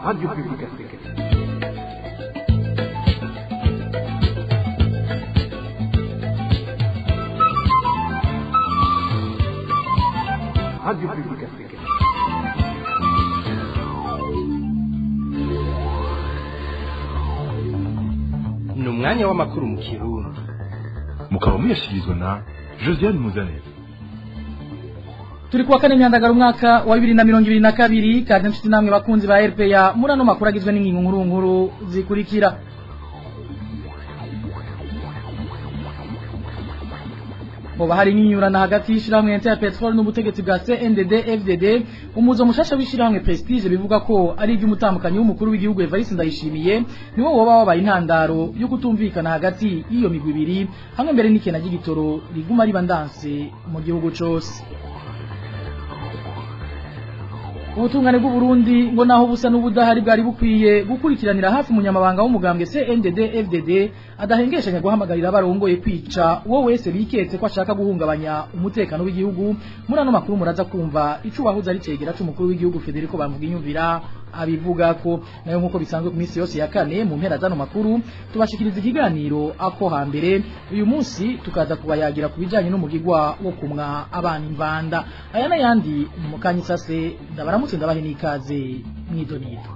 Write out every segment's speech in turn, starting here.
Radio Publique Africaine. Radio Publique Africaine. Ni umwanya w'amakuru mu Kirundi. Mukaba muyashikirizwa na Josiane Muzaneza. Turi kuwa kane Nyandagara umwaka wa 2022 kandi mfite namwe bakunzi ba RPA muri ano makuru agizwe n'ingingo nkuru zikurikira. Boba hari n'inyurana hagati y'ishiramwe ya Petrol n'ubutegetsi bwa CNDD FDD umuzo mushasha w'ishiramwe Prestige bivuga ko ari iby'umutamukanyi w'umukuru w'igihugu Evariste Ndayishimiye niwo woba wabaye intandaro yo kutumvikana hagati y'iyo migwi ibiri hamwe mbere n'ikena ry'igitoro riguma riba ndanse mu gihugu cyose. Ubutungane bw'u Burundi ngo naho busa n'ubudahari bwari bukwiye gukurikiranira hafi umunyamabanga w'umugambwe CNDD FDD adahengeshanya guhamagarira abarongoye kwica uwo wese biketse ko ashaka guhungabanya umutekano w'igihugu. Muri ano makuru muraza kumva icubahuza ari cegera c'umukuru w'igihugu Federico Bamvuginyumvira abivuga ko nayo nkuko bisanzwe ku minsi yose ya kane mu mpera zano makuru tubashikiriza ikiganiro ako hambere. Uyu munsi tukaza kubayagira kubijanye n'umugigwa wo kumwa abana imvanda aya n'ayandi mu kanyisase ndabaramutse ndabahe n'ikaze mwidonido.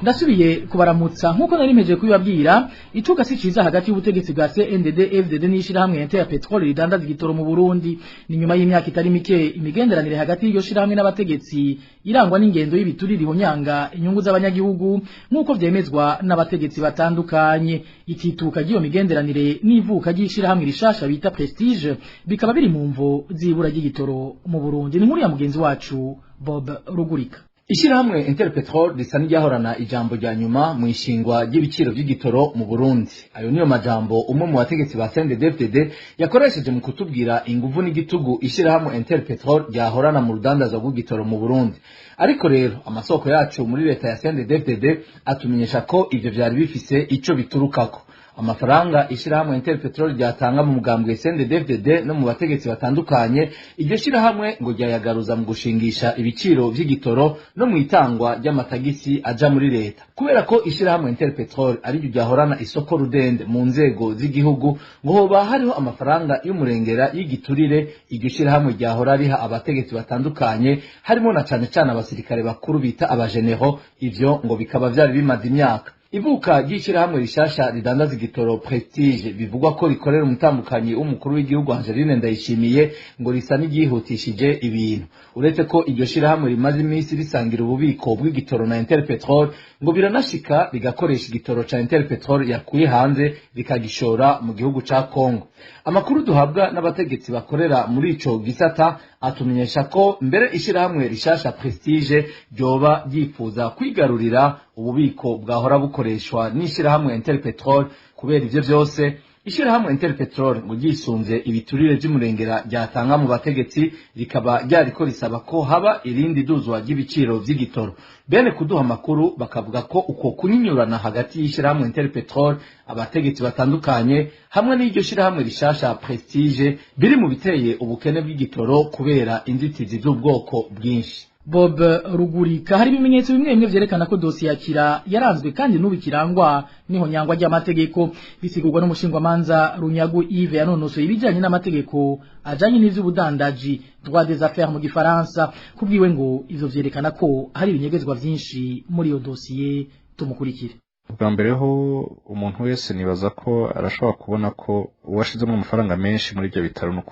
Ndasubiye kubaramutsa nkuko nari meje kubibabwira icuka si ciza hagati y'ubutegetsi bwa CNDD FDD n'ishirahamwe ya Petrol ridandaza igitoro mu Burundi. Ni nyuma y'imyaka itari mike imigenderanire hagati y'iryo shirahamwe n'abategetsi irangwa n'ingendo y'ibiturire ihonyanga inyungu z'abanyagihugu nkuko vyemezwa n'abategetsi batandukanye. Ikituka ry'iyo migenderanire n'ivuka ry'ishirahamwe rishasha bita Prestige bikaba biri mu mvo zibura ry'igitoro mu Burundi. Ni nkuru ya mugenzi wacu Bob Rugurika. Ishirahamwe Interpetrol risa n'ryahorana ijambo rya nyuma mu ishingwa ry'ibiciro by'igitoro mu Burundi. Ayo niyo majambo umwe mu bategetsi ba CNDD-FDD yakoresheje mu kutubwira inguvu n'igitugu ishirahamwe Interpetrol ryahorana mu rudandaza rw'igitoro mu Burundi. Ariko rero amasoko yacu muri leta ya CNDD-FDD atumenyesha ko ivyo vyari bifise ico biturukako. Amafaranga ishirahamwe Interpetrol ryatanga mu mugambwe CNDD-FDD no mu bategetsi batandukanye iryo shirahamwe ngo ryayagaruza mu gushingisha ibiciro vy'igitoro no mu itangwa ry'amatagisi aja muri leta. Kubera ko ishirahamwe Interpetrol ari ryo ryahorana isoko rudende mu nzego z'igihugu ngo hoba hariho amafaranga y'umurengera y'igiturire iryo shirahamwe ryahora riha abategetsi batandukanye harimo na cane cane abasirikare bakuru bita abagenero. Ivyo ngo bikaba vyari bimaze imyaka. Ivuka ry'ishirahamwe rishasha ridandaza igitoro Prestige bivugwa ko rikorera umutambukanyi w'umukuru w'igihugu Angeline Ndayishimiye ngo risa n'igihutishije ibintu. Uretse ko iryo shirahamwe rimaze iminsi risangira ububiko bw'igitoro na Interpetrol ngo biranashika bigakoresha igitoro ca Interpetrol yakuye hanze bikagishora mu gihugu ca Kongo. Amakuru duhabwa n'abategetsi bakorera muri ico gisata atumenyesha ko mbere ishirahamwe rishasha Prestige ryoba ryifuza kwigarurira ububiko bwahora bukoreshwa n'ishirahamwe Interpetrol. Kubera ivyo vyose ishirahamwe Interpetrol ngo ryisunze ibiturire vy'umurengera ryatanga mu bategetsi rikaba ryariko risaba ko haba irindi duzwa ry'ibiciro vy'igitoro. Bene kuduha amakuru bakavuga ko uko kunyinyurana hagati y'ishirahamwe Interpetrol abategetsi batandukanye hamwe n'iryo shirahamwe rishasha Prestige biri mu biteye ubukene bw'igitoro kubera inzitizi z'ubwoko bwinshi. Bob Rugurika. Hari ibimenyetso bimwe bimwe vyerekana ko dossier ya Kira yaranzwe kandi n'ubikirangwa niho nyangwa ry'amategeko bisigurwa n'umushingwamanza Runyagu Yves yanonosoye ibijanye n'amategeko ajanye n'ivy'ubudandaji droit des affaires mu gifaransa. Kubwiwe ngo ivyo vyerekana ko hari ibinyegezwa vyinshi muri iyo dossier. Tumukurikire. Bwa mbere ho umuntu wese nibaza ko arashobora kubona ko uwashizemo amafaranga menshi muri ibyo bitaro no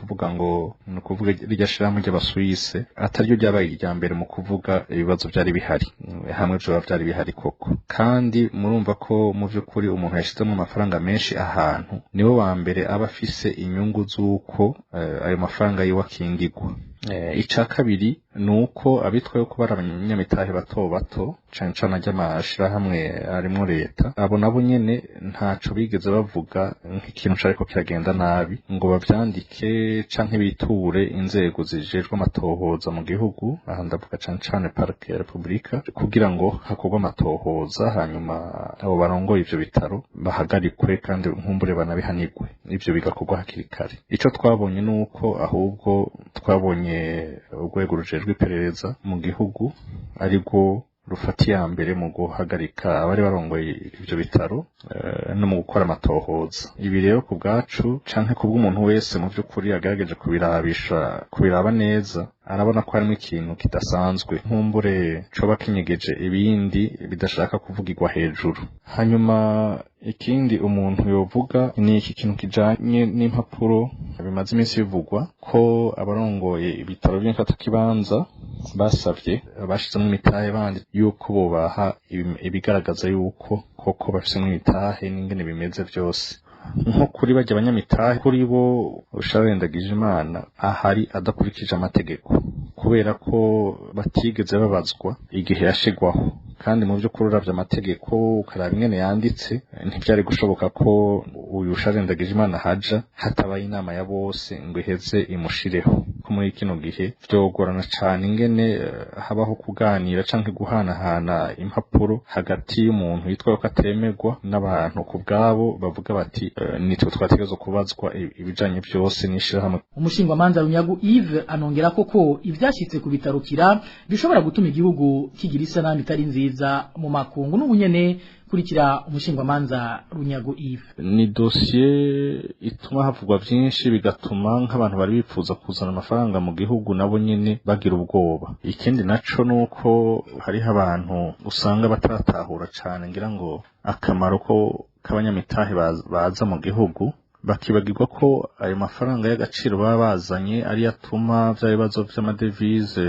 kuvuga irya shirahamwe ry'abasuwise ataryo ryabaye irya mbere mu kuvuga ibibazo byari bihari hamwe byo byari bihari koko. Kandi murumva ko mu by'ukuri umuntu yashizemo amafaranga menshi ahantu niwe wa mbere aba afise inyungu z'uko ayo mafaranga yiwe akingirwa. Ica kabiri nuko abitwa yuko bari abanyamitahe bato bato cane cane ry'amashirahamwe arimwo leta abo nabo nyene ntaco bigeze bavuga nk'ikintu cariko kiragenda nabi ngo bavyandike canke biture inzego zijejwe amatohoza mu gihugu aha ndavuga cane cane parke ya Republika kugira ngo hakorwe amatohoza hanyuma abo barongoye ivyo bitaro bahagarikwe kandi nkumbure banabihanirwe ivyo bigakorwa hakiri kare ico twabonye nuko ahubwo twabonye urwego rujejwe iperereza mu gihugu ariko rufatiye mbere mu guhagarika abari barongoye ivyo bitaro no mu gukora amatohoza ibi rero ku bwacu canke ku bw'umuntu wese mu by'ukuri yagerageje kubiraba neza arabona ko harimo ikintu kidasanzwe nkumbure coba kinyegeje ibindi bidashaka kuvugirwa hejuru hanyuma ikindi umuntu yovuga ni iki kintu kijanye n'impapuro bimaze iminsi bivugwa ko abarongoye ibitaro by'imfata kibanza basavye bashizemo imitahe bandi yuko bobaha ibigaragaza yuko koko bafise imitahe n'ingene bimeze byose nko kuri bajya abanyamitahe kuri bo usharendagije imana ahari adakurikije amategeko kubera ko batigeze babazwa igihe yashigwaho kandi mu by'ukuri uravye amategeko ukaraba ingene yanditse ntivyari gushoboka ko uyu usharendagije imana haja hatabaye inama ya bose ngo iheze imushireho ko muri kino gihe vyogorana cane ingene habaho kuganira canke guhanahana impapuro hagati y'umuntu yitwa ko atemerwa n'abantu ku bwabo bavuga bati nitwe twategerezwa kubazwa ibijanye byose n'ishirahamwe umushingwamanza Runyagu Yves anongera koko ivyashitse ku bitarukira bishobora gutuma igihugu kigira isanami itari nziza mu makungu n'ubunyene kurikira umushingwamanza Runyagu Yves ni dossier ituma havugwa byinshi bigatuma nk'abantu bari bifuza kuzana amafaranga mu gihugu nabo nyene bagira ubwoba ikindi naco nuko hariho abantu usanga bataratahura cane ngira ngo akamaro ko k'abanyamitahe baza mu gihugu bakibagirwa ko ayo mafaranga y'agaciro baba bazanye ari yatuma vya bibazo vy'amadevize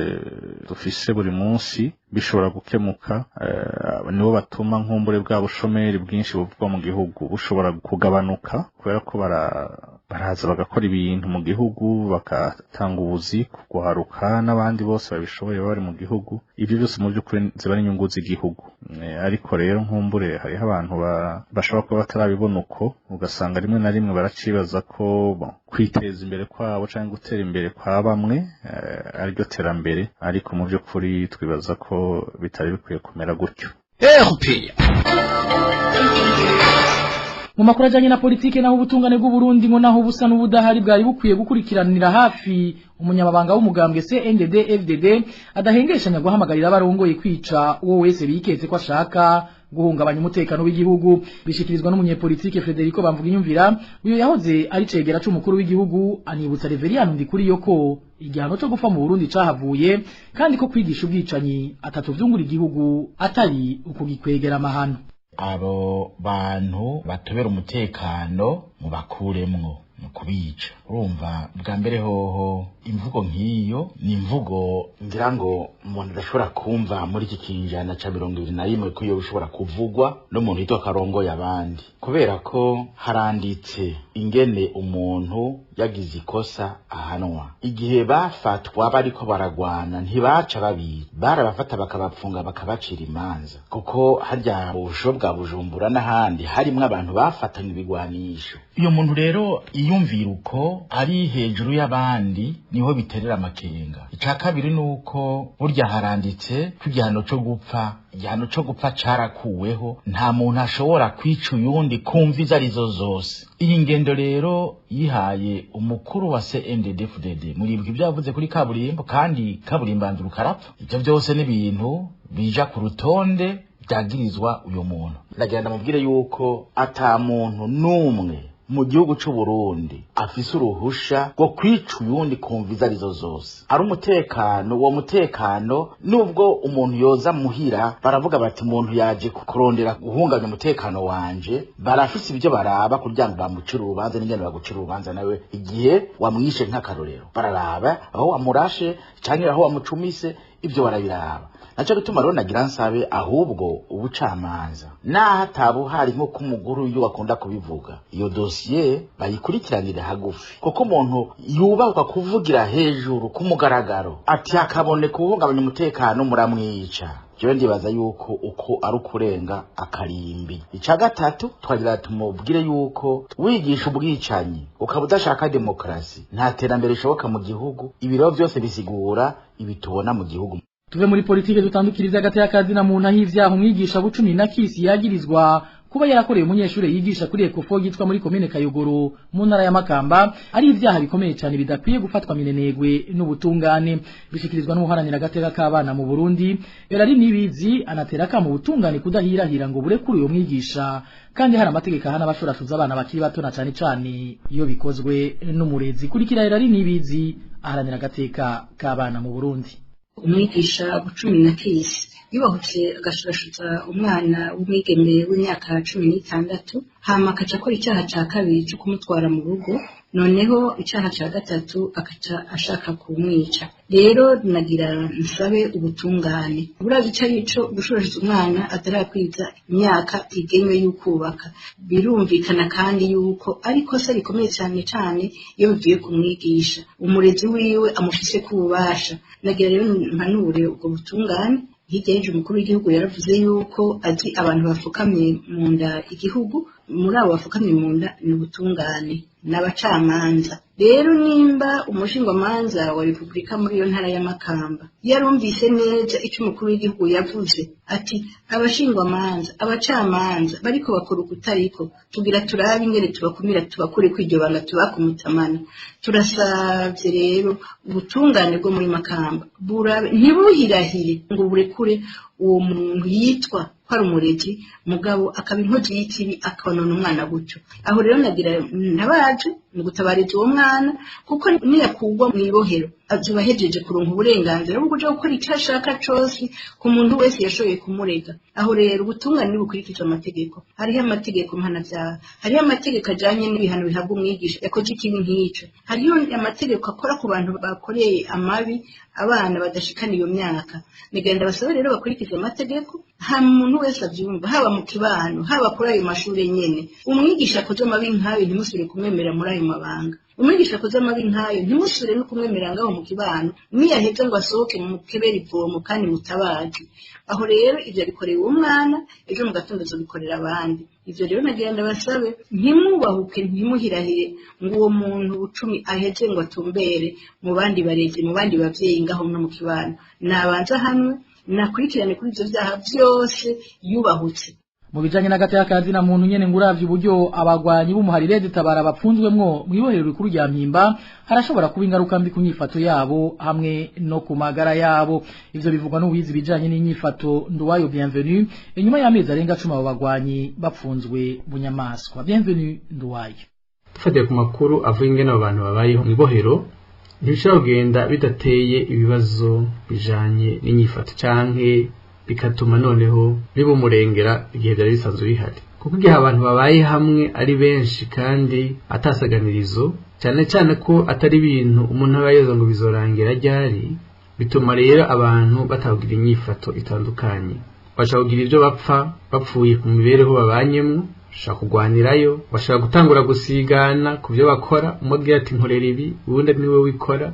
dufise buri munsi bishobora gukemuka nibo batuma nkumbure bwa bushomeri bwinshi buvugwa mu gihugu bushobora kugabanuka kubera ko baraza bagakora ibintu mu gihugu bakatanga ubuzi kuguharuka n'abandi bose babishoboye bari mu gihugu ibyo byose mu by'ukuri ziba ari inyungu z'igihugu ariko rero nkumbure hariho abantu bashobora kuba batarabibona uko ugasanga rimwe na rimwe baracibaza ko kwiteza imbere kwabo cyangwa gutera imbere kwa bamwe ariryo terambere ariko mu by'ukuri twibaza ko bitari bikwiye kumera gutyo mu makuru ajanye na politike naho ubutungane bw'u Burundi ngo naho busa n'ubudahari bwari bukwiye gukurikiranira hafi umunyamabanga w'umugambwe CNDD FDD adahengeshanya guhamagarira abarongoye kwica uwo wese biketse ko ashaka guhungabanya umutekano w'igihugu bishikirizwa n'umunyepolitike Federico Bamvuginyumvira uyo yahoze ari cegera c'umukuru w'igihugu anibutsa Reverien Ndikuriyo ko igihano cyo gupfa mu Burundi cahavuye kandi ko kwigisha ubwicanyi atatu vyungura igihugu atari ukugikwegera amahano abo bantu batobera umutekano mu bakuremwo mu kubica urumva bwa mbere hoho imvugo nk'iyo ni imvugo ngira ngo umuntu adashobora kumva muri iki kinjana ca 21 ko iyo bishobora kuvugwa n'umuntu yitwa karongo y'abandi kubera ko haranditse ingene umuntu yagize ikosa ahanwa igihe bafatwa bariko baragwana ntibaca babiri barabafata bakabapfunga bakabacira imanza kuko harya ubusho bwa Bujumbura n'ahandi harimwo abantu bafatanye ibigwanisho iyo muntu rero iyumvira uko ari hejuru y'abandi niho biterera amakenga ica kabiri nuko burya haranditse kugihano cyo gupfa carakuweho nta muntu ashobora kwica uyundi kumviza arizo zose iyi ngendo rero yihaye umukuru wa CNDD-FDD muribuka ibyo yavuze kuri kaburimbo kandi kaburimbo anduruka arapfa ibyo byose ni ibintu bija ku rutonde byagirizwa uyu muntu ndagenda mubwire yuko ata muntu numwe mu gihugu c'u Burundi afise uruhusha rwo kwica uyundi kumviza arizo zose ari umutekano uwo mutekano nubwo umuntu yoza muhira baravuga bati umuntu yaje kurondera guhunganya umutekano wanje barafise ibyo baraba kugira ngo bamucire urubanza n'ingene bagucira urubanza nawe igihe wamwishe nk'akarorero bararaba aho wamurashe canke aho wamucumise ivyo barabiraba naco gituma rero nagira nsabe ahubwo ubucamanza naho atabuhari nko kumuguru iyo bakunda kubivuga iyo dosiye bayikurikiranire hagufi kuko umuntu yubakwa kuvugira hejuru kumugaragaro ati akaboneka guhungabanya umutekano muramwica jewe ndibaza yuko uko ari ukurenga akarimbi. Ica gatatu twagira tumubwire yuko wigisha ubwicanyi ukaba udashaka demokrasi nta terambere rishoboka mu gihugu, ibiro byose bisigura ibitubona mu gihugu. Tuve muri politike dutandukiriza hagati y'akazi na muntu ahivyaho umwigisha bucumi na kisi yagirizwa kuba yarakoreye umunyeshure yigisha kuri Ecofo yitwa muri komine Kayogoro mu ntara ya Makamba ari ivyaha bikomeye cyane bidakwiye gufatwa minenegwe n'ubutungane. Bishikirizwa n'uharanira agateka k'abana mu Burundi Berari Nibizi anatera ka mu butungane kudahirahira ngo bure kuri uyo mwigisha kandi hari amategeko ahana abashora tuza abana bakiri bato na cyane cyane iyo bikozwe n'umurezi. Kurikira Berari Nibizi aharanira agateka k'abana mu Burundi. Umwigisha bucumi na kisi yubahutse agashurashuza umwana w'umwigeme w'imyaka 16 hama akaca akora icyaha cya kabiri cyo kumutwara mu rugo, noneho icyaha cya gatatu akaca ashaka kumwica. Rero nagira nsabe ubutungane burazi icyo gushurashuza umwana atarakwiza imyaka igenywe y'ukubaka. Birumvikana kandi yuko ari kosa rikomeye cyane cyane iyo bigiye kumwigisha umurezi wiwe amufise kububasha. Nagira rero mpanure ubwo butungane. Hirya y'ejo umukuru w'igihugu yaravuze yuko azi abantu bafukamye mu nda igihugu, muri abo bafukamye mu nda ni ubutungane n'abacamanza. Rero nimba umushingamanza wa Republika muri iyo ntara ya Makamba yarumvise neza icyo umukuru w'igihugu yavuze ati abashingwamanza abacamanza bariko bakora ukutariko tugira turabe ingene tubakumira tubakure kw'iryo banga tubakumutamana. Turasavye rero ubutungane bwo muri Makamba burabe ntibuhirahire ngo burekure uwo muntu yitwa kwari umurezi mugabo akaba inkozi y'ikibi akonona umwana gutyo. Aho rero nagira ntabaje mu gutabariza uwo mwana kuko niyakugwa mu ibohero azubahejeje kuronka uburenganzira bwo kuja gukora icyo ashaka cyose ku muntu wese yashoboye kumurega. Aho rero ubutungane bukurikije amategeko. Hariho amategeko mpanavyaha, hariho amategeko ajanye n'ibihano bihabwa umwigisha yakoze ikintu nk'icyo, hariho amategeko akora ku bantu bakoreye amabi abana badashikana iyo myaka. Nigenda basaba rero bakurikiza amategeko ha muntu wese avyumva, haba mu kibano haba kuri ayo mashuri nyene. Umwigisha akoze amabi nkayo ntimusubire kumwemera muri ayo mabanga. Umwigisha akoze amabi nkayo ntimusubire no kumwemera ngaho mu kibano, niyaheze ngo asohoke mu kebera ivomo kandi mutabazi. Aho rero ivyo bikoreye uwo mwana ejo mu gatondo bikorera abandi. Ivyo rero nagenda basabe ntimubahuke ntimuhirahire ngo uwo muntu bucumi aheze ngo atumbere mu bandi barezi mu bandi bavyeyi ngaho no mu kibano. Nabanza hamwe nakurikirane kuri ivyo vyaha vyose yubahutse. Mu bijanye n'agateka kazi na muntu nyene nguravye uburyo abagwanyi b'umuharire zitabara bapfunzwemwo mu ibohero rikuru rya Mpimba harashobora kuba ingaruka mbi ku nyifato yabo hamwe no ku magara yabo. Ivyo bivugwa n'uwizi bijanye n'inyifato Nduwayo Bienvenue inyuma y'amezi arenga 10 abo bagwanyi bapfunzwe bunyamaswa. Bienvenue Nduwayo. Tufatiye ku makuru avuye ingene abantu babayeho mu ibohero ntibishobora kugenda bidateye ibibazo bijanye n'inyifato canke bikatuma noneho bibumurengera igihe byari bisanzwe bihari. Kuko igihe abantu babaye hamwe ari benshi kandi atasaganirizo cyane cyane ko atari ibintu umuntu aba yoza ngo bizorangira ryari, bituma rero abantu batagira inyifato itandukanye. Bashaka kugira ibyo bapfuye ku mibereho babanyemo, bashaka kugwanirayo, bashaka gutangura gusigana ku byo bakora, umubwira ati nkorera ibi ubundi niwe wikora.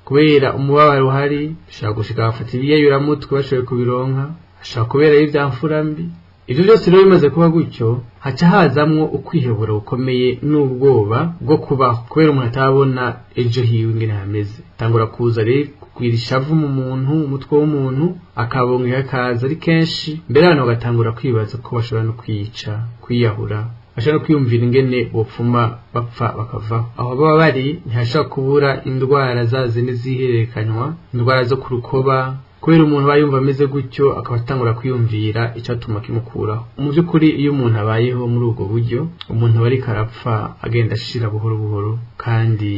Kubera umubabaro uhari bashaka gushika bafata ibiyayuramutwe bashoboye kubironka, bashaka kubera ivyamfurambi. Ivyo byose rero bimaze kuba gutyo haca hazamwo ukwihebura gukomeye n'ubwoba bwo kubaho kubera umuntu atabona ejo hiwe ingene hameze. Tangura kuza rero kukwira ishavu mu muntu, umutwe w'umuntu akabonga akaza ari kenshi, mbere abantu bagatangura kwibaza ko bashobora no kwica, kwiyahura, bashaka kwiyumvira ingene bopfuma bapfa bakavaho. Aho baba bari ntihashaka kubura indwara zazindi zihererekanywa, indwara zo kurukoba. Kubera umuntu bayumva ameze gutyo akabatangura kwiyumvira icyatuma kimukuraho. Mu by'ukuri iyo umuntu abayeho muri ubwo buryo umuntu bari karapfa agenda ashira buhoro buhoro kandi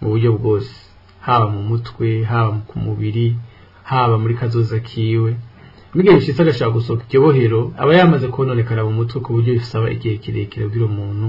mu buryo bwose, haba mu mutwe, haba ku mubiri, haba muri kazoza kiwe. Mugihe bishitse agashaka gusohoka ikibohero aba yamaze kononekara mu mutwe ku buryo bisaba igihe kirekire kugira umuntu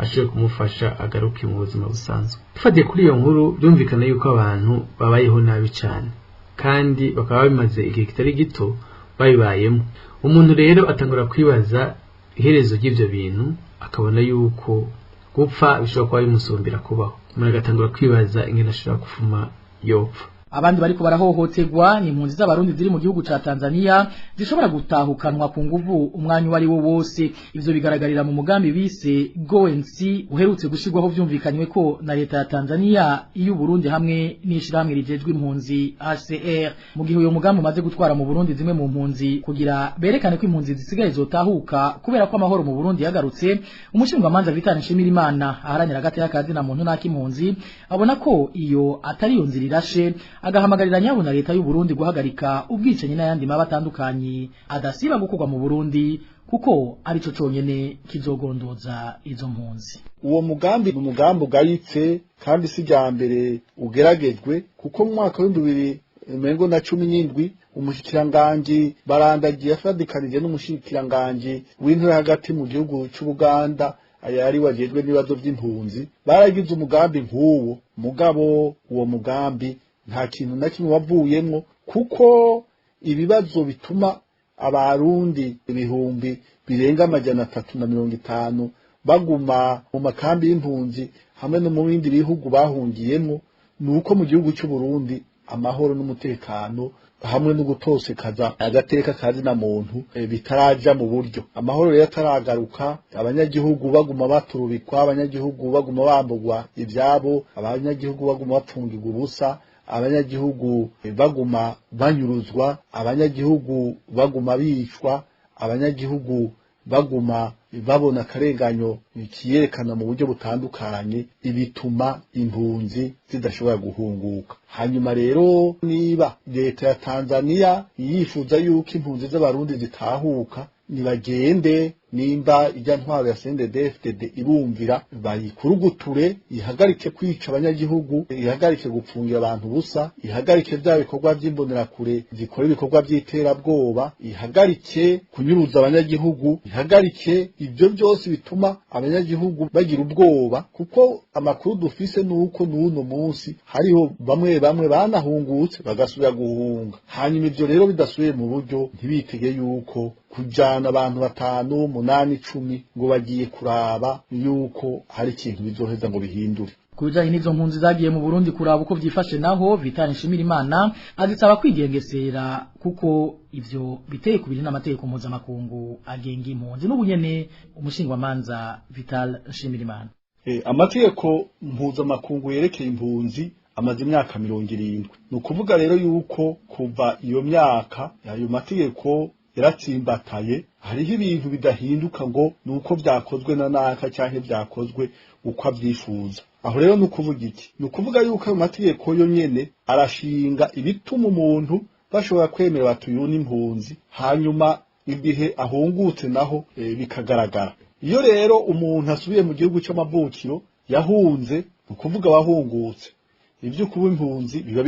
ashobore kumufasha agaruke mu buzima busanzwe. Tufatiye kuri iyo nkuru byumvikana yuko abantu babayeho nabi cyane. kandi bakaba bimaze igihe kitari gito babibayemo. Umuntu rero atangura kwibaza iherezo ry'ivyo bintu, akabona yuko gupfa bishobora kuba bimusumbira kubaho. Umuntu agatangura kwibaza ingene ashobora gufuma yopfa. Abandi bariko barahohoterwa ni impunzi z'abarundi ziri mu gihugu ca Tanzania zishobora gutahukanwa ku nguvu umwanya wari wo wose. Ivyo bigaragarira mu mugambi bise Go and See uherutse gushirwaho vyumvikanywe ko na leta ya Tanzania iyo Burundi hamwe n'ishirahamwe rijejwe impunzi HCR. Mu gihe uyo mugambi umaze gutwara mu Burundi zimwe mu mpunzi kugira berekane ko impunzi zisigaye zotahuka kubera ko amahoro mu Burundi yagarutse, umushingamanza Vital Nshimirimana aharanira hagati y'akazi na muntu n'akimpunzi abona ko iyo atari yo nzira irashe, agahamagarira nyabuna leta y'u Burundi guhagarika ubwicanyi n'ayandi maba atandukanye adasiba gukorwa mu Burundi kuko arico conyene kizogondoza izo mpunzi. Uwo mugambi ni umugambi ugayitse kandi si rya mbere ugeragejwe, kuko mu mwaka wa 2017 umushikiranganji Barandagiye yafadikanije n'umushikiranganji w'intore hagati mu gihugu c'Ubuganda ayari wajejwe n'ibibazo by'impunzi, baragize umugambi nk'uwo. Mugabo uwo mugambi nta kintu na kimwe wavuyemwo, kuko ibibazo bituma abarundi ibihumbi birenga 350 baguma mu makambi y'impunzi hamwe no mu bindi bihugu bahungiyemo nuko mu gihugu cy'u Burundi amahoro n'umutekano hamwe no gutosekaza agateka kazi na muntu bitaraja mu buryo. Amahoro rero ataragaruka, abanyagihugu baguma baturubikwa, abanyagihugu baguma bambugwa ivyabo, abanyagihugu baguma bapfungirwa ubusa, abanyagihugu baguma banyuruzwa, abanyagihugu baguma bicwa, abanyagihugu baguma babona akarenganyo kiyerekana mu buryo butandukanye, ibituma impunzi zidashobora guhunguka. Hanyuma rero niba leta ya Tanzania yifuza yuko impunzi z'abarundi zitahuka, nibagende, nimba ijya ntwaro ya CNDD-FDD ibumvira bayikuruguture, ihagarike kwica abanyagihugu, ihagarike gupfungira abantu busa, ihagarike bya bikorwa by'imbonerakure zikora ibikorwa by'iterabwoba, ihagarike kunyuruza abanyagihugu, ihagarike ibyo byose bituma abanyagihugu bagira ubwoba, kuko amakuru dufise nuko n'uno munsi hariho bamwe banahungutse bagasubira guhunga. Hanyuma ivyo rero bidasubiye mu buryo, ntibitege yuko kujana abantu 5, 8, 10 ngo bagiye kuraba yuko hari ikintu bizoheza ngo bihindure. Kujanye n'izo mpunzi zagiye mu Burundi kuraba uko vyifashe naho Vital Nshimirimana azisaba kwigengesera kuko ivyo biteye kubiri n'amategeko mpuzamakungu agenga impunzi. N'ubunyene umushingwamanza Vital Nshimirimana, amategeko mpuzamakungu yerekeye impunzi amaze imyaka 70. Nukuvuga rero yuko kuva iyo myaka ayo mategeko yaratsimbataye, hariho ibintu bidahinduka ngo nuko vyakozwe na naka canke vyakozwe uko avyifuza. Aho rero nukuvuga iki? Nukuvuga yuko ayo mategeko yo nyene arashinga ibituma umuntu bashobora kwemera batuyuna impunzi, hanyuma igihe ahungutse naho bikagaragara. Iyo rero umuntu asubiye mu gihugu c'amavukiro yahunze, nukuvuga wahungutse, ivyo kuba impunzi biba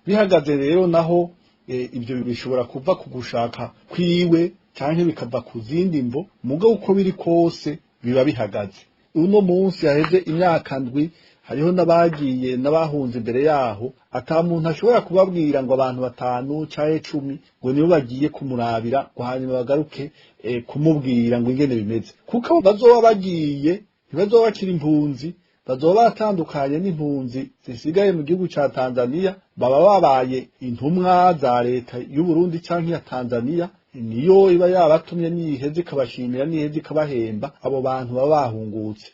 bihagaze rero naho ibyo bishobora kuva ku gushaka kwiwe canke bikava ku zindi mvo, mugabo uko biri kose biba bihagaze. Uno munsi yaheze imyaka ndwi, hariho n'abagiye n'abahunze imbere yaho, ata muntu ashobora kubabwira ngo abantu 5 canke 10 ngo nibo bagiye kumurabira ngo hanyuma bagaruke kumubwira ngo ingene bimeze, kuko bazoba bagiye ntibazoba bakiri impunzi, bazoba batandukanye n'impunzi zisigaye mu gihugu ca Tanzania, baba babaye intumwa za leta y'u Burundi canke ya Tanzania, niyo iba yabatumye niheze ikabashimira niheze ikabahemba abo bantu baba bahungutse.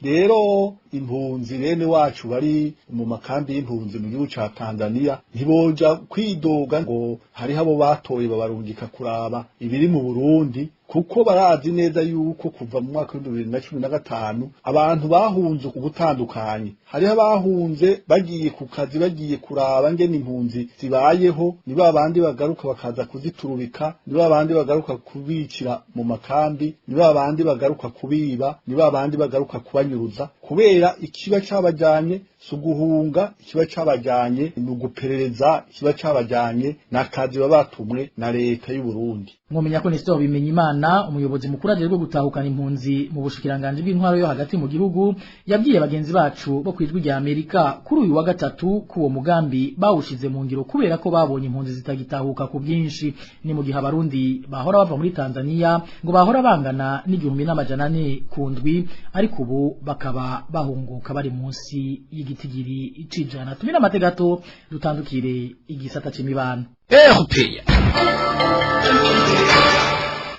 Rero impunzi bene wacu bari mu makambi y'impunzi mu gihugu ca Tanzania ntiboja kwidoga ngo hariho abo batoye babarungika kuraba ibiri mu Burundi, kuko barazi neza yuko kuva mu mwaka wa 2015 abantu bahunze ubutandukanye. Hariho abahunze bagiye ku kazi, bagiye kuraba ngene impunzi zibayeho, ni babandi bagaruka bakaza kuziturubika, ni babandi bagaruka kubicira mu makambi, ni babandi bagaruka kubiba, ni babandi bagaruka kubanyuruza, kubera ikiba cabajanye suguhunga ikiba cabajanye nuguperereza ikiba cabajanye nakazi babatumwe na leta y'u Burundi. Mwomenya ko Nestor Bimenyimana umuyobozi mukuru ajejwe gutahukana impunzi mu bushikiranganje bw'intwaro yo hagati mu gihugu yabwiye bagenzi bacu bo kwijwi rya Amerika kuri uyu wa gatatu kuwo mugambi bawushize mu ngiro kubera ko babonye impunzi zitagitahuka ku bwinshi. Ni mu gihe abarundi bahora bava muri Tanzania ngo bahora bangana n'igihumbi n'amajana ane ku ndwi ariko ubu bakaba bahunguka bari munsi y'igitigiri cijana. Tumira amategato dutandukire igisata c'imibano.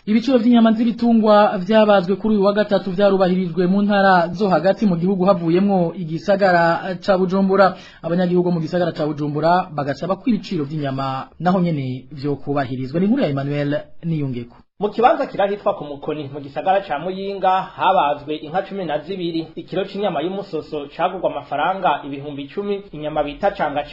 Ibiciro vy'inyama z'ibitungwa vyabazwe kuri uyu wa gatatu vyarubahirijwe mu ntara zo hagati mu gihugu havuyemwo igisagara ca Bujumbura. Abanyagihugu mu gisagara ca Bujumbura bagasaba ko ibiciro vy'inyama naho nyene vyo kubahirizwa. Ni nkuru ya Emmanuel Niyungeko. Mu kibanza kirahitwa ku Mukoni mu gisagara ca Muyinga habazwe inka 12, ikiro c'inyama y'umusoso cagurwa amafaranga 10,000, inyama bita canga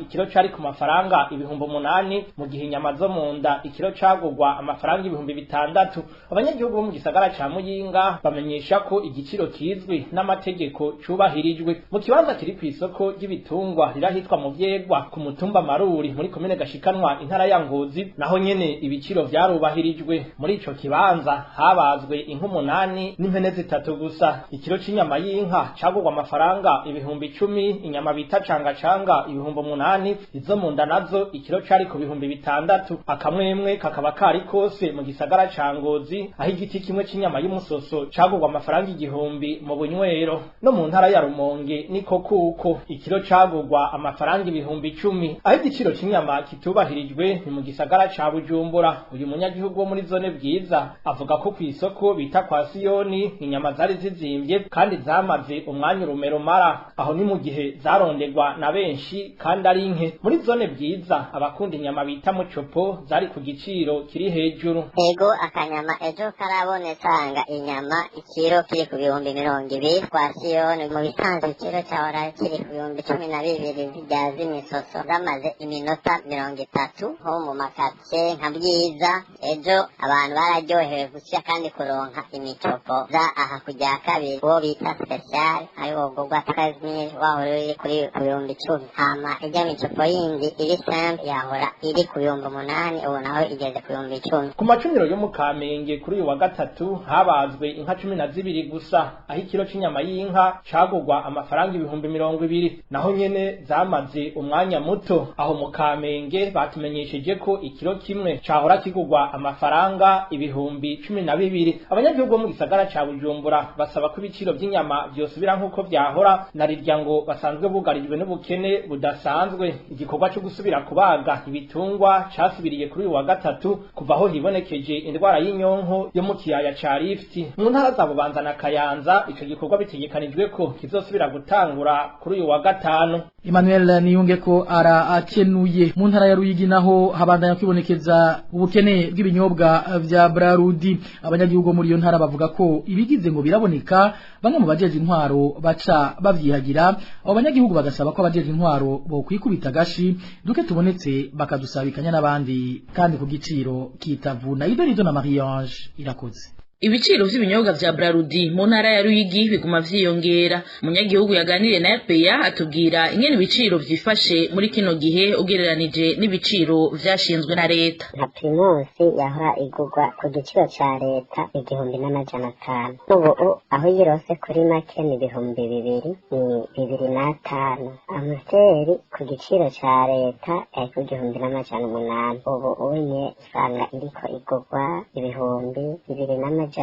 ikiro cari ku mafaranga 8,000, mu gihe inyama zo munda ikiro cagurwa amafaranga 6,000. Abanyagihugu bo mu gisagara ca Muyinga bamenyesha ko igiciro kizwi n'amategeko cubahirijwe. Mu kibanza kiri kw'isoko ry'ibitungwa rirahitwa mu Vyegwa ku mutumba Maruri muri komine Gashikanwa intara ya Ngozi, naho nyene ibiciro vyarubahirijwe. Muri ico kibanza habazwe inka 8 n'impene 3 gusa. Ikiro c'inyama y'inka cagurwa amafaranga 10,000, inyama bita canga 8,000, izo munda nazo ikiro cari ku 6,000. Akamwemwe kakaba kari kose mu gisagara ca Ngozi, aho igiti kimwe c'inyama y'umusoso cagurwa amafaranga 1,000 mu bunywero. No mu ntara ya Rumonge niko kuko ikiro cagurwa amafaranga 10,000. Aho igiciro c'inyama kitubahirijwe ni mu gisagara ca Bujumbura. Uyu munyagihugu wo muri zone Bwiza avuga ko kw'isoko bita kwa Siyoni inyama zari zizimvye kandi zamaze umwanya urumera, aho ni mu gihe zarondegwa na benshi kandi ari nke. Muri zone Bwiza abakunda inyama bita mucopo zari ku giciro kiri hejuru. Ego akanyama ejo karabone sanga inyama ikiro kiri ku 200 kwa Siyoni, mu bisanzwe ikiro cyahora kiri ku 12 bya zimisoso zamaze iminota 30 ho mu makatse nka Bwiza. Ejo abantu bararyohewe gusya kandi kuronka imicopo za aha kujya kabiri uwo bita special ayo gogwa 13,000 wahora iri kuri 10,000. Hama ijya micopo yindi iri simple yahora iri ku 8,000 ubu naho igeze ku 10,000. Ku macuniro yo mu Kamenge kuri uyu wa gatatu habazwe inka 12 gusa, aho ikiro c'inyama y'inka cagurwa amafaranga 20,000, naho nyene zamaze umwanya muto. Aho mu Kamenge batumenyesheje ko ikiro kimwe cahora kigurwa amafaranga 12,000. Abanyagihugu bo mu gisagara ca Bujumbura basaba ko ibiciro by'inyama byosubira nk'uko vyahora, narirya ngo basanzwe bugarijwe n'ubukene budasanzwe. Igikorwa cyo gusubira kubaga ibitungwa casubiriye kuri uyu wa gatatu kuva aho hibonekeje indwara y'inyonko yo mu kiyaya ca Rift mu ntara za Bubanza na Kayanza. Ico gikorwa bitegekanijwe ko kizosubira gutangura kuri uyu wa gatanu. Emmanuel Niyungeko akenuye. Mu ntara ya Ruyigi naho habandanya kwibonekeza ubukene bw'ibinyobwa vya Brarudi. Abanyagihugu muri iyo ntara bavuga ko ibigize ngo biraboneka, bamwe mu bajeje intwaro baca bavyihagira. Abo banyagihugu bagasaba ko abajeje intwaro bo kwikubita gashi duke tubonetse bakadusabikanya n'abandi kandi ku giciro kitavuna. Idorizo na Marie-Ange Irakoze. Ibiciro vy'ibinyobwa vya Brarudi mu ntara ya Ruyigi biguma vyiyongera. Munyagihugu yaganiriye na RPA atubwira ingene ibiciro vyifashe muri kino gihe ugereranije n'ibiciro vyashinzwe na leta. Nka Primus yahora igurwa ku giciro ca leta 1,500. Ubu aho yirose kuri make ni 2,000, ni 2,500. Amusteri ku giciro ca leta ku 1,800. Ubu unye usanga iriko igurwa 2,000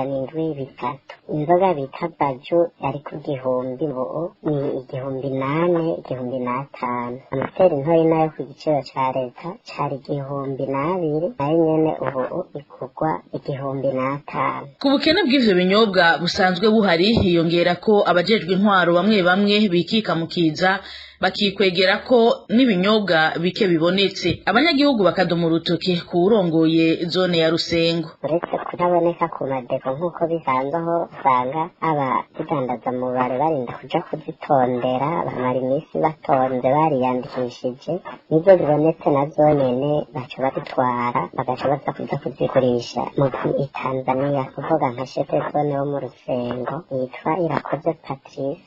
bitatu. Inzoga bita Baju yari ku 1,000 ubu ni 800, 500. Amateri ntoyi nayo ku giciro ca leta cari 200, nayo nyene ubu ikugwa 1,500. Ku bukene bw'ivyo binyobwa busanzwe buhari hiyongera ko abajejwe intwaro bamwe bamwe bikika mukiza bakikwegera ko n'ibinyobwa bike bibonetse abanyagihugu bakadoma urutoke ku urongoye zone ya Rusengo. uretse kutaboneka ku madeko nk'uko bisanzwe aho usanga abazidandaza mu bare barinda kuja kuzitondera bamara iminsi batonze bariyandikishije nizo zibonetse na zonene baca babitwara bagaca baza kuza kuzigurisha mu Tanzania kuvuga nka shefe zone wo mu Rusengo yitwa Irakoze Patrice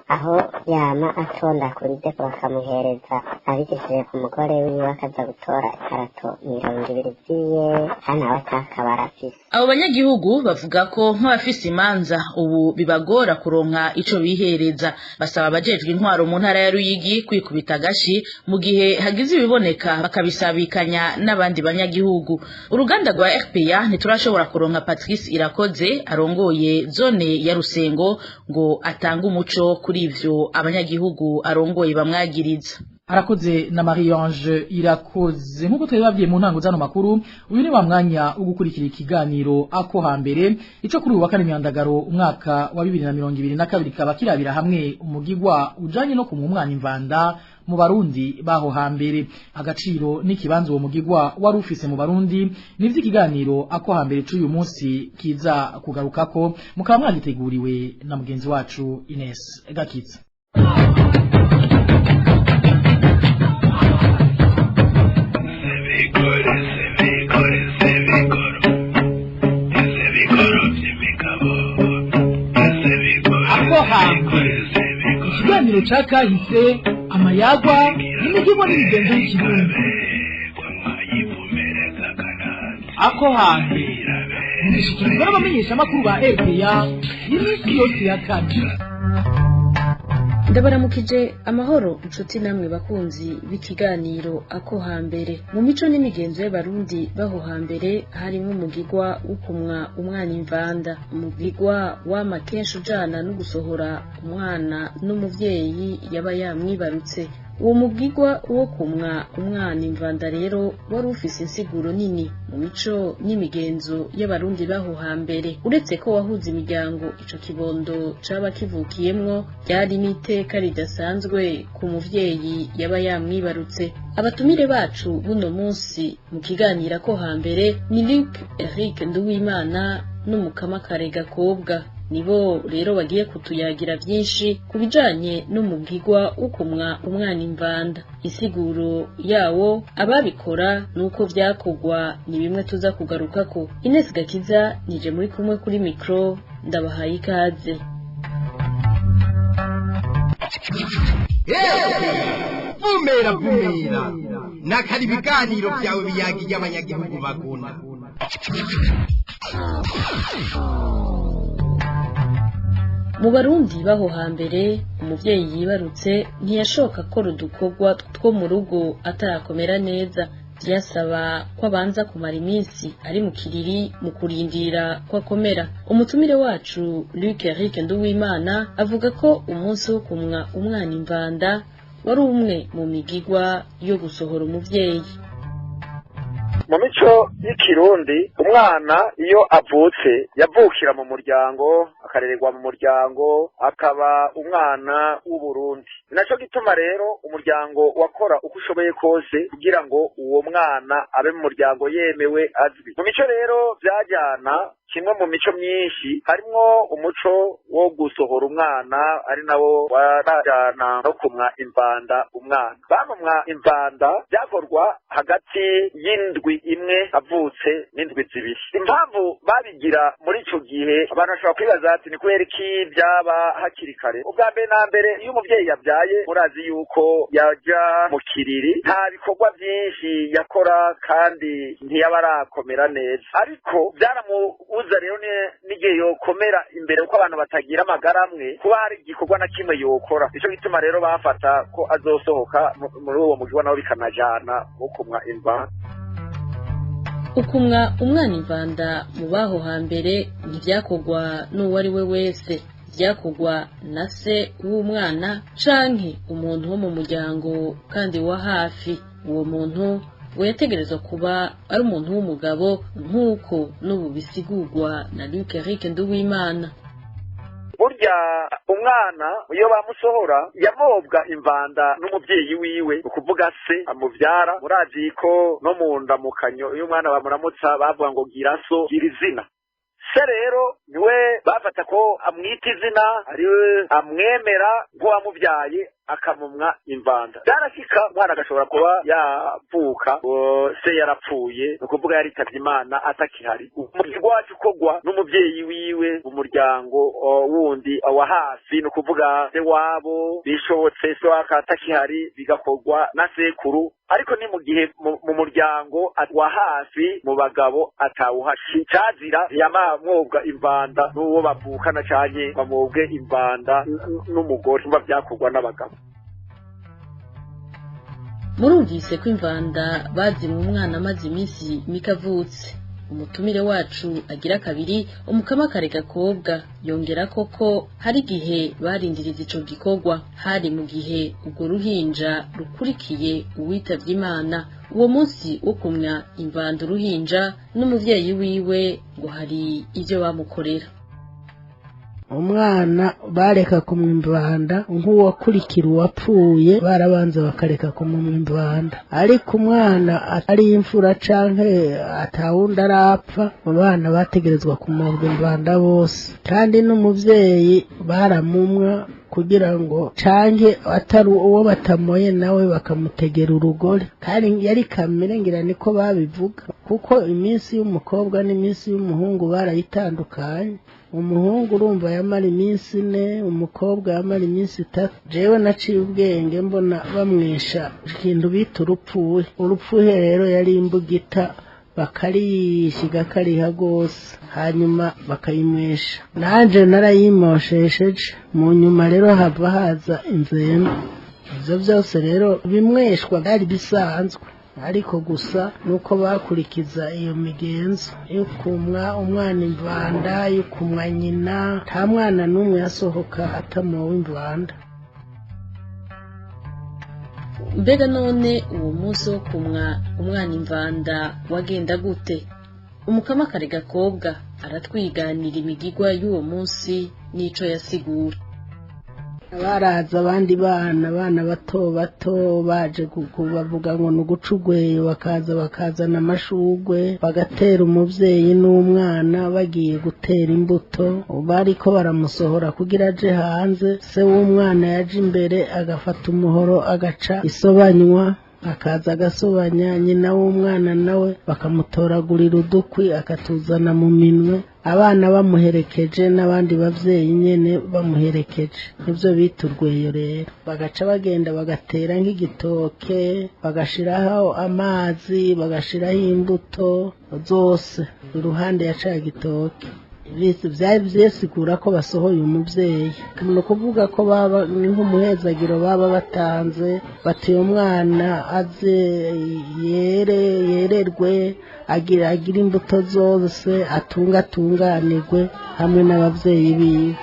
aho yama atonda kuri deko bakamuhereza abigishije ku mugore wiwe akaza gutora ikarato 20 ziye hana watakabara afise. Abo banyagihugu bavuga ko nk'abafise imanza ubu bibagora kuronka ico bihereza basaba abajejwe intwaro mu ntara ya Ruyigi kwikubita gashi mu gihe hagize ibiboneka bakabisabikanya n'abandi banyagihugu. Uruganda rwa RPA ntiturashobora kuronka Patrice Irakoze arongoye zone ya Rusengo ngo atanga umuco kuri ivyo abanyagihugu arongoye bamwagiriza. Arakoze na Marie-Ange Irakoze nkuko twababwiye mu ntango zano makuru uyu ni wa mwanya ugukurikira ikiganiro ako hambere ico kuri uwa kane myandagaro umwaka wa 2022 kaba kirabira hamwe umugigwa ujanye no kumumwana imvanda mu Barundi baho hambere agaciro n'ikibanzo uwo mugigwa wari ufise mu Barundi nivyo ikiganiro ako hambere c'uyu munsi kiza kugarukako mukaba mwagiteguriwe na mugenzi wacu Ines Gakitsa. Ikiganiro ca kahise amayagwa n'imigigo n'imigenzo y'ikirundi. Ako hambere mugishikirizwa n'abamenyesha makuru ba RPA y'imisi yose ya kane. Ndabaramukije amahoro inshuti namwe bakunzi b'ikiganiro ako hambere mu mico n'imigenzo y'abarundi baho hambere harimo umugigwa ukumwa umwana imvanda umugigwa wama kenshi ujana no gusohora umwana n'umuvyeyi yaba yamwibarutse uwo mugigwa wo kumwa umwana imvanda rero wari ufise insiguro nini mu mico n'imigenzo y'abarundi baho hambere uretse ko wahuza imiryango ico kibondo caba kivukiyemwo byari n'iteka ridasanzwe ku muvyeyi yaba yamwibarutse. Abatumire bacu buno munsi mu kiganira ko hambere ni Luc Eric Nduwimana n'umukama Karega Kobwa nibo rero bagiye kutuyagira byinshi kubijanye n'umugigwa ukumwa umwana imvanda isiguro yawo ababikora nuko byakogwa ni bimwe tuza kugarukako. Ines Gakiza nije muri kumwe kuri micro ndabahaye ikaze. Vumera nakari biganiro byawe biyagiye abanyagihugu bagunda. Mu Barundi baho hambere umuvyeyi yibarutse ntiyashoka ko udukorwa two mu rugo atarakomera neza byasaba ko abanza kumara iminsi ari mu kiriri mu kurindira ko akomera. Umutumire wacu Luc Eric Nduwimana avuga ko umunsi wo kumwa umwana imvanda wari umwe mu migigwa yo gusohora umuvyeyi. Mu mico y'ikirundi umwana iyo avutse yavukira mu muryango akarererwa mu muryango akaba umwana w'Uburundi. Naco gituma rero umuryango wakora uko ushoboye kose kugira ngo uwo mwana abe mu muryango yemewe azwi. Mu mico rero byajyana kimwe mu mico myinshi harimwo umuco wo gusohora umwana ari nawo warajana no kumwa imvanda umwana. Bamumwa imvanda byakorwa hagati y'indwi imwe avutse n'indwi zibiri. Impamvu babigira muri ico gihe abantu bashobora kwibaza ati ni kubera iki byaba hakiri kare. Ubwa mbere na mbere iyo umuvyeyi yabyaye murazi yuko yaja mu kiriri nta bikorwa byinshi yakora kandi ntiyaba arakomera neza, ariko byaramubuza rero n'igihe yokomera imbere uko abantu batagira amagara amwe kuba hari igikorwa na kimwe yokora. Nico gituma rero bafata ko azosohoka muri uwo mugigwa nawo bikanajana wo kumwa imvanda. Ukumwa umwana imvanda mu baho hambere ntivyakogwa n'uwo ari we wese, vyakogwa na se w'umwana canke umuntu wo mu muryango kandi wa hafi. Uwo muntu we yategerezwa kuba ari umuntu w'umugabo nk'uko n'ubu bisigurwa na Luc Eric Nduwimana. burya umwana iyo bamusohora yamobwa imvanda n'umuvyeyi wiwe ukuvuga se amuvyara murazi ko no mu ndamukanyo iyo umwana bamuramutsa bavuga ngo gira so gira izina se rero niwe bafata ko amwita izina ariwe amwemera nk'uwamuvyaye akamumwa imvanda byarashika umwana agashobora kuba yavuka se yarapfuye ni ukuvuga yaritavye imana atakihari umuryango wacu ukogwa n'umuvyeyi wiwe umuryango wundi wa hafi ni ukuvuga se wabo bishobotse se waka atakihari bigakorwa na sekuru ariko ni mu gihe mu muryango wa hafi mu bagabo atawuhashi cazira yamamwobwa imvanda n'uwo bavukana canke bamwobwe imvanda n'umugore mba vyakorwa n'abagabo. Murumvise ko imvanda bazimwe umwana amaze iminsi mikavutse. Umutumire wacu agira kabiri umukama kare gakobwa yongera koko hari igihe barindiriza ico gikorwa hari mu gihe ubwo ruhinja rukurikiye uwitavye Imana uwo munsi wo kumya imvanda uruhinja n'umuvyeyi wiwe ngo hari ivyo bamukorera. Umwana bareka kumwimbanda nk'uwakurikira uwapfuye barabanza bakareka kumwimbanda ariko umwana ari imfura canke atawundi arapfa abana bategerezwa kumubwa imbanda bose kandi n'umuvyeyi baramumwa kugira ngo canke atari uwo batamoye nawe bakamutegera urugore kandi yari kamere ngira niko babivuga kuko iminsi y'umukobwa n'iminsi y'umuhungu barayitandukanye. Umuhungu urumva yamara iminsi 4 umukobwa yamara iminsi 3 jewe naciye ubwenge mbona bamwisha ikintu bita urupfuhe rero yari imbugita bakariyishiga kariha gose hanyuma bakayimwesha nanje narayimoshesheje mu nyuma rero hava haza inzembe ivyo byose rero bimweshwa byari bisanzwe ariko gusa nuko bakurikiza iyo migenzo yukumwa umwana imvanda yukumwa nyina nta mwana n'umwe yasohoka atamowe imvanda. Mbega none uwo munsi wo kumwa umwana imvanda wagenda gute? Umukama kare gakobwa aratwiganira imigigwa y'uwo munsi n'ico yasigura. Baraza abandi bana bato baje kubavuga ngo nugucugweyo bakazana amashugwe bagatera umuvyeyi n'umwana bagiye gutera imbuto bariko baramusohora kugira aje hanze se w'umwana yaje imbere agafata umuhoro agaca isobanywa akaza agasobanya nyina w'umwana nawe bakamutoragurira udukwi akatuzana mu minwe abana bamuherekeje n'abandi bavyeyi nyene bamuherekeje nivyo biturweyo rero bagaca bagenda bagatera nk'igitoke bagashiraho amazi bagashiraho imbuto zose iruhande ya ca gitoke vyari vyesigura ko basohoye umuvyeyi ni ukuvuga ko baba ni nk'umuhezagiro baba batanze bati umwana aze yererwe agira imbuto zose atunganirwe hamwe n'abavyeyi biwe.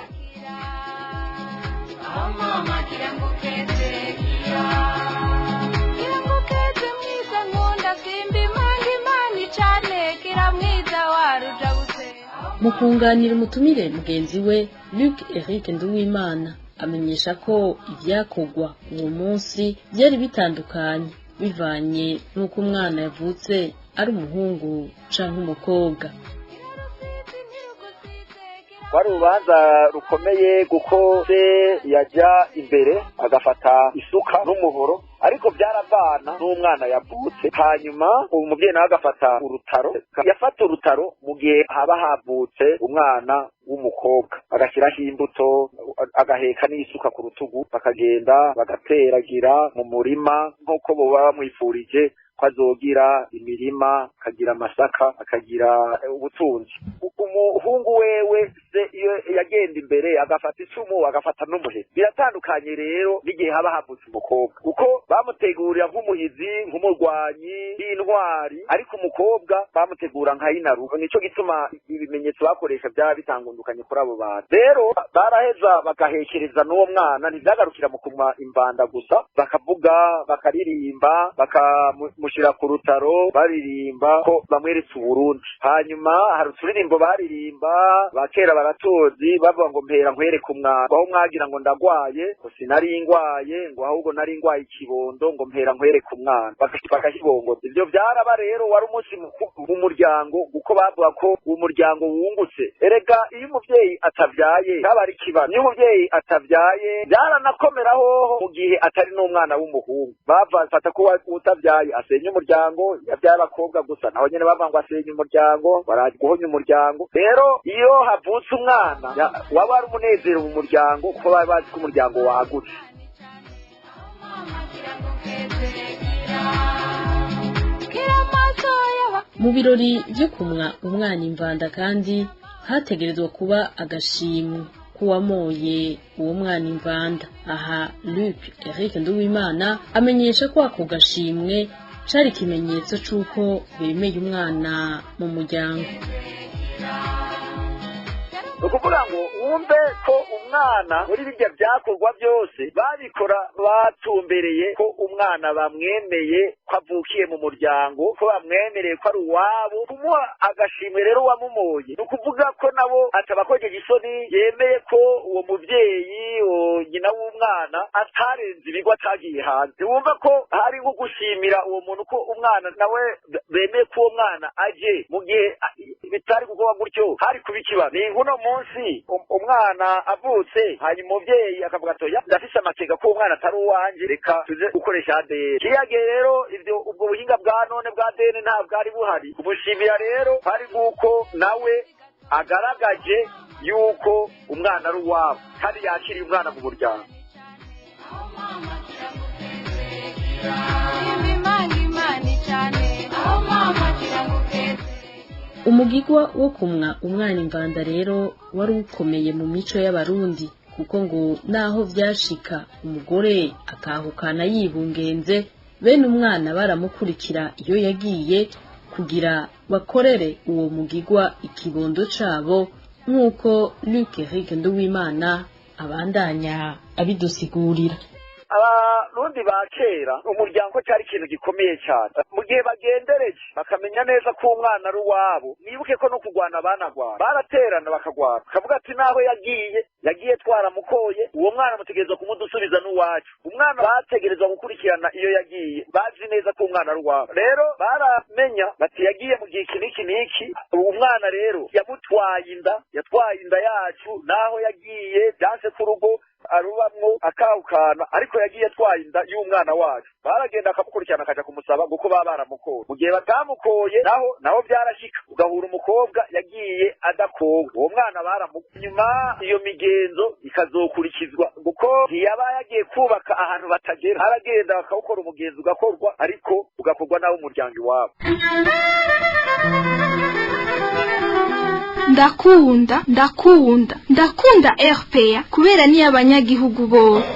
Mukunganira umutumire mugenzi we Luc Eric Nduwimana amenyesha ko ivyakogwa uwo munsi byari bitandukanye bivanye n'uko umwana yavutse ari umuhungu canke umukobwa. Wari urubanza rukomeye kuko se yaja imbere agafata isuka n'umuhoro ariko byaravana n'umwana yavutse hanyuma umuvyeyi nawe agafata urutaro yafata urutaro mu gihe haba havutse umwana w'umukobwa agashyiraho imbuto agaheka n'isuka ku rutugu bakagenda bagateragira mu murima nk'uko boba bamwifurije ko azogira imirima akagira amasaka akagira ubutunzi. Umuhungu wewe se iyo yagenda imbere agafata icumu agafata n'umuheto biratandukanye rero n'igihe haba havutse umukobwa kuko bamutegurira nk'umuhizi nk'umurwanyi n'intwari ariko umukobwa bamutegura nka inarugo nico gituma ibimenyetso bakoresha byaba bitangundukanye kuri abo bantu rero baraheza bagahekereza n'uwo mwana ntibyagarukira mu kumwa imvanda gusa bakavuga bakaririmba bamushira ku rutaro baririmba ko bamweretse Uburundi. Hanyuma hari uturirimbo baririmba bakera baratozi bavuga ngo mpera nkwereke umwana, aho mwagira ngo ndagwaye ngo sinari ngwaye ngo ahubwo nari ngwaye ikibondo ngo mpera nkwereke umwana bakahibongoza. Ivyo vyaraba rero wari umunsi mukuru mu muryango kuko bavuga ko uwo muryango wungutse. Erega iyo umuvyeyi atavyaye kaba ari kibazo, iyo umuvyeyi atavyaye byaranakomeraho mu gihe atari n'umwana w'umuhungu bafata ko utavyaye asenya umuryango, yavyaye abakobwa gusa naho nyene bavuga ngo asenya umuryango, baraje guhonya umuryango. Rero iyo havutse umwana waba ari umunezero mu muryango kuko bari bazi ko umuryango wagutse. Mu birori vyo kumwa umwana imvanda kandi hategerezwa kuba agashimwe kuwamoye uwo mwana imvanda. Aha Luc Eric Nduwimana amenyesha ko ako gashimwe cari ikimenyetso c'uko bemeye umwana mu muryango. Ukuvuga ngo wumve ko umwana muri birya byakorwa byose babikora batumbereye ko umwana bamwemeye ko avukiye mu muryango, ko bamwemereye ko ari uwabo. Kumuha agashimwe rero wamumoye ni ukuvuga ko nabo atabakojeje isoni, yemeye ko uwo muvyeyi nyina w'umwana atarenze ibigo atagiye hanze. Wumva ko hari nko gushimira uwo muntu ko umwana nawe bemeye ko uwo mwana aje mu gihe bitari kugoba gutyo hari kuba ikibazo. Ni nkuno munsi umwana avutse hanyuma umuvyeyi akavuga ati ndafise amateka ko umwana atari uwanje, reka tuze gukoresha ADN. Kiyage rero ubwo buhinga bwa none bwa ADN nta bwari buhari. Kumushimira rero hari nguko nawe agaragaje yuko umwana ari uwabo kandi yakiriye umwana mu muryango. Umugigwa wo kumwa umwana imvanda rero wari ukomeye mu mico y'abarundi kuko ngo naho vyashika umugore akahukana yibungenze, bene umwana baramukurikira iyo yagiye kugira bakorere uwo mugigwa ikibondo cabo, nk'uko Luc Eric Nduwimana abandanya abidusigurira. Abarundi ba kera umuryango cyari ikintu gikomeye cyane. Mu gihe bagendereje bakamenya neza ko umwana ari uwabo, nibuke ko no kugwana banagwana baraterana bakagwana, bakavuga ati naho yagiye twaramukoye uwo mwana mutegerezwa kumudusubiza n'uwacu. Umwana bategerezwa gukurikirana iyo yagiye, bazi neza ko umwana ari uwabo. Rero baramenya bati yagiye mu gihe kiniki, umwana rero yatwaye inda yacu, naho yagiye byanse ku rugo arubamwo akawukana, ariko yagiye atwaye inda y'umwana wacu. Baragenda akamukurikirana akaja kumusaba kuko baba baramukoye. Mu gihe batamukoye naho byarashika ugahura umukobwa yagiye adakowe, uwo mwana baramukoye. Nyuma iyo migenzo ikazokurikizwa kuko ntiyaba yagiye kubaka ahantu batagera, aragenda bakawukora umugenzo ugakorwa, ariko ugakorwa nawe umuryango iwabo. ndakunda RPA kubera ni abanyagihugu bose.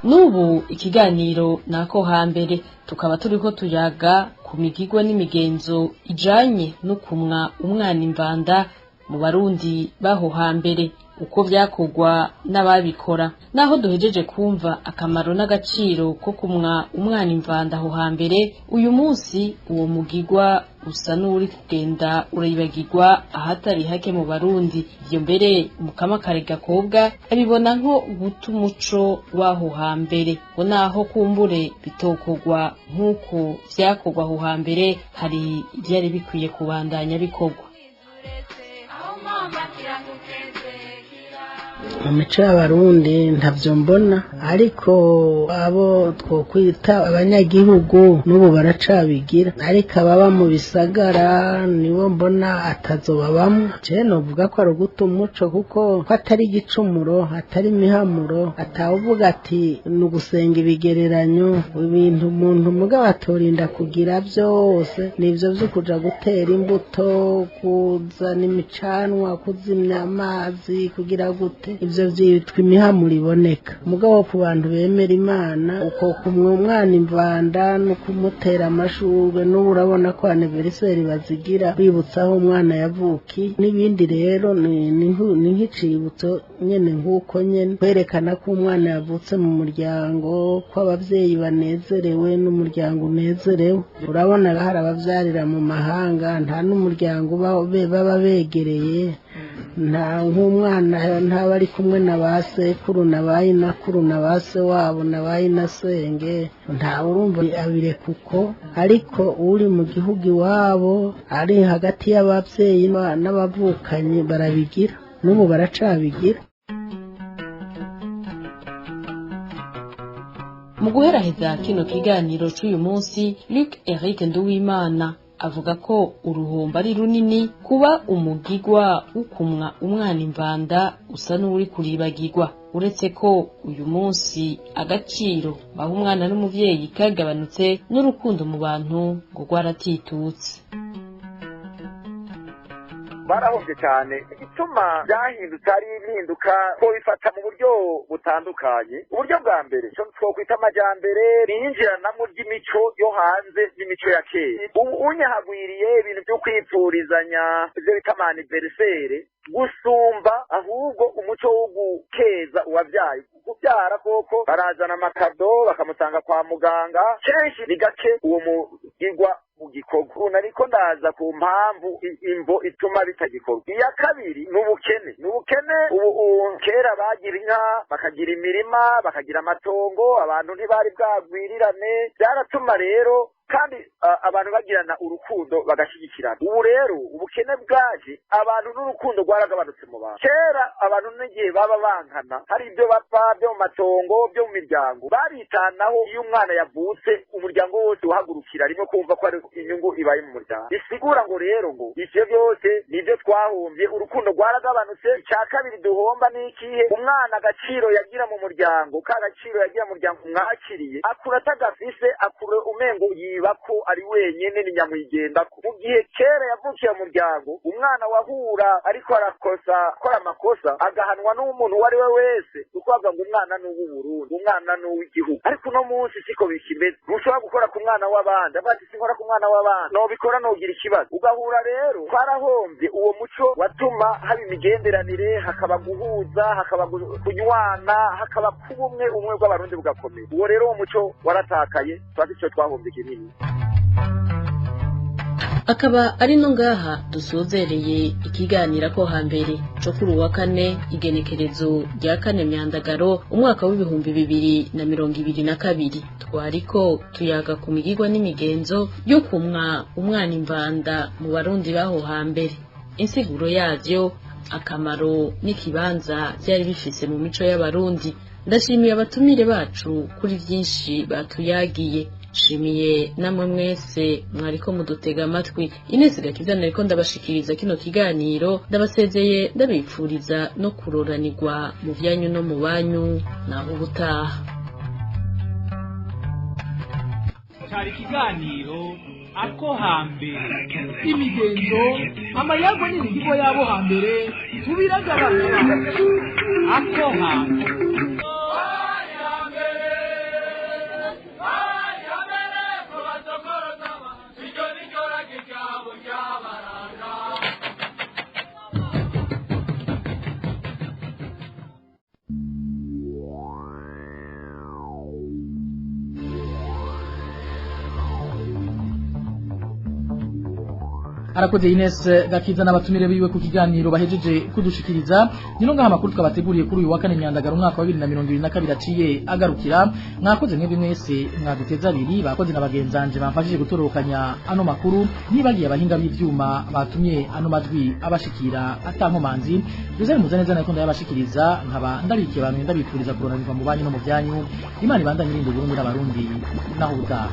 Nubu ikiganiro nako hambere tukaba turiko tuyaga ku migigwa n'imigenzo ijanye no kumwa umwana imvanda mu Barundi baho hambere, uko vyakorwa n'ababikora. Naho duhejeje kumva akamaro n'agaciro ko kumwa umwana imvanda aho hambere, uyu munsi uwo mugigwa usa n'uri kugenda urayibagirwa ahatari hake mu Barundi. Ivyo mbere Mukamakare Gakobwa abibona nko guta umuco waho hambere, ngo naho kumbure bitokorwa nk'uko vyakorwa aho hambere, hari ivyari bikwiye kubandanya bikorwa. mu mico y'abarundi ntavyo mbona, ariko abo twokwita abanyagihugu n'ubu baracabigira, ariko ababa mu bisagara nibo mbona atazobabamwo. Je novuga ko ari uguta umuco kuko atari igicumuro, atari imihamuro, atawuvuga ati ni ugusenga ibigereranyo, ibintu umuntu mugabo atorinda kugira byose nivyo vyo kuja gutera imbuto, kuzana imicanwa, kuzimya amazi, kugira gute. ivyo vyitwa imihamuro iboneka mugabo ku bantu bemera imana uko kumwe umwana imvanda no kumutera amashurwe n'ubu urabona ko anniversaire bazigira bibutsa aho umwana yavuki n'ibindi rero ni nk'icibutso nyene nk'uko nyene kwerekana ko umwana yavutse mu muryango ko abavyeyi banezerewe n'umuryango unezerewe urabona hari abavyarira mu mahanga nta n'umuryango baba begereye nta nk'umwana ntaba ari kumwe na ba sekuru na ba inakuru na ba se wabo na ba inasenge nta urumva abireka uko ariko uri mu gihugu iwabo ari hagati y'abavyeyi n'abavukanyi barabigira n'ubu baracabigira. Mu guheraheza kino kiganiro c'uyu munsi Luc Eric Nduwimana avuga ko uruhombo ari runini kuba umugigwa ukumwa umwana imvanda usa n'uri kuribagirwa uretse ko uyu munsi agaciro baha umwana n'umuvyeyi kagabanutse n'urukundo mu bantu ngo rwaratitutse. Barahombye cyane igituma byahindutse ari impinduka ko bifata mu buryo butandukanye. Uburyo bwa mbere cyo twokwita amajyambere niyinjiranamo ry'imico yo hanze n'imico ya kera. Ubu unyahagwiriye ibintu byo kwipfurizanya ivyo bita anniversaire gusumba ahubwo umuco wo gukeza uwavyaye kubyara koko barazana amakado bakamusanga kwa muganga kenshi bigake uwo mugigwa ugikorwa nariko ndaza ku mpamvu imvo ituma bitagikorwa. Iya kabiri n'ubukene ubu kera bagira inka bakagira imirima bakagira amatongo abantu ntibari bwagwirirane byaratuma rero kandi abantu bagirana urukundo bagashigikirana. Ubu rero ubukene bwaje abantu n'urukundo rwaragabanutse mu bantu. Kera abantu n'igihe baba bankana hari ibyo bapfa byo mu matongo byo mu miryango baritanaho iyo umwana yavutse umuryango wose uhagurukira rimwe kumva ko ari inyungu ibaye mu muryango. Bisigura ngo rero ngo ivyo byose nivyo twahombye urukundo rwaragabanutse. Icya kabiri duhomba n'ikihe umwana agaciro yagira mu muryango ka gaciro yagira mu muryango mwakiriye akura atagafise akura umengo bako ari wenyene ni nyamwigendako. Mu gihe kera yavukiye mu muryango umwana wahura ariko arakosa kora amakosa agahanwa n'umuntu wari we wese ukwaga ngo umwana n'ubu Burundi umwana n'uw'igihugu. Ariko no munsi siko bikimeze ntushobora gukora ku mwana w'abandi abati sinkora ku mwana w'abandi no bikora nogira ikibazo ugahura rero twarahombye uwo muco watuma haba imigenderanire hakaba guhuza hakaba kunywana hakaba kubumwe umwe bw'abarundi bugakomera. Uwo rero uwo muco waratakaye twati cyo twahombye kinini. Akaba ari no ngaha dusozereye ikiganira ko hambere cyo kuri uwa kane igenekerezo rya kane Myandagaro umwaka w'ibihumbi 2022 twariko tuyaga ku migirwa n'imigenzo yo kumwa umwana imvanda mu barundi baho hambere insiguro yavyo akamaro n'ikibanza byari bifise mu mico y'abarundi. Ndashimiye abatumire bacu kuri byinshi batuyagiye. Shimiye namwe mwese mwariko mudutega amatwi. Inesi Gakiza nariko ndabashikiriza kino kiganiro ndabasezeye ndabipfuriza no kuroranirwa mu byanyu no mu banyu naho ubutaha. Cyari kiganiro ako hambere imigenzo amayago n'imihigo yabo hambere tubiragabana ako hambere. Arakoze Ines Gakiza n'abatumire biwe ku kiganiro bahejeje kudushikiriza. Nino ngaha makuru twabateguriye kuri uyu wa kane Myandagaro umwaka wa 2022 aciye agarukira. Mwakoze mwebwe mwese mwaduteza abiri bakoze n'abagenzanje bamfashije gutorokanya ano makuru nibagiye abahinga b'ivyuma batumye ano majwi abashikira atankomanzi. Jose Muzaneza nariko ndabashikiriza nkaba ndabikiye abantu ndabipfuriza kuronanirwa mu banyu no mu byanyu. Imana ibandanye irinde Burundi n'abarundi naho ubutaha.